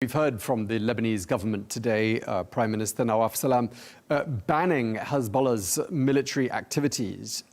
We've heard from the Lebanese government today, Prime Minister Nawaf Salam, banning Hezbollah's military activities.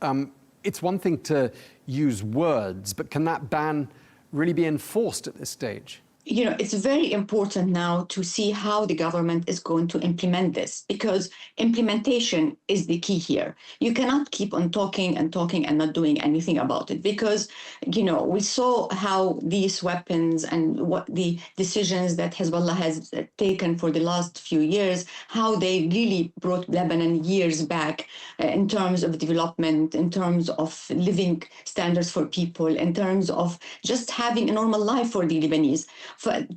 It's one thing to use words, but can that ban really be enforced at this stage? You know, it's very important now to see how the government is going to implement this, because implementation is the key here. You cannot keep on talking and talking and not doing anything about it, because, you know, we saw how these weapons and what the decisions that Hezbollah has taken for the last few years, how they really brought Lebanon years back in terms of development, in terms of living standards for people, in terms of just having a normal life for the Lebanese.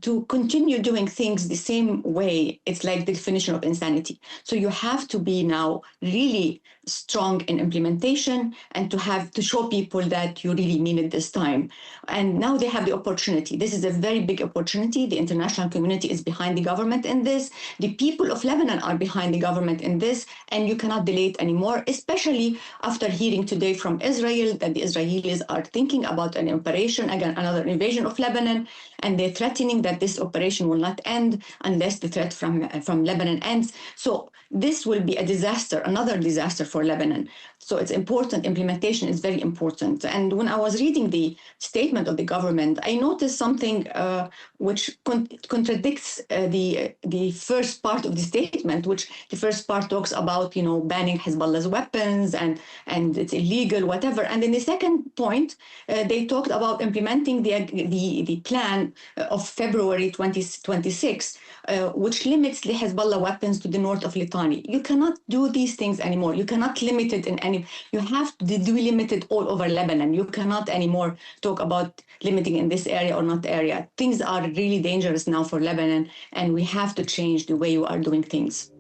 To continue doing things the same way, it's like the definition of insanity. So you have to be now really strong in implementation and to show people that you really mean it this time. And now they have the opportunity. This is a very big opportunity. The international community is behind the government in this. The people of Lebanon are behind the government in this, and you cannot delay it anymore, especially after hearing today from Israel that the Israelis are thinking about an operation, again, another invasion of Lebanon, and they're threatening that this operation will not end unless the threat from Lebanon ends. So this will be a disaster, another disaster for Lebanon. So it's important. Implementation is very important. And when I was reading the statement of the government, I noticed something which contradicts the first part of the statement, which the first part talks about, you know, banning Hezbollah's weapons and it's illegal, whatever. And in the second point, they talked about implementing the plan of February 2026, which limits the Hezbollah weapons to the north of Litani. You cannot do these things anymore. You cannot limit it in any. You have to delimit it all over Lebanon. You cannot anymore talk about limiting in this area or not area. Things are really dangerous now for Lebanon, and we have to change the way we are doing things.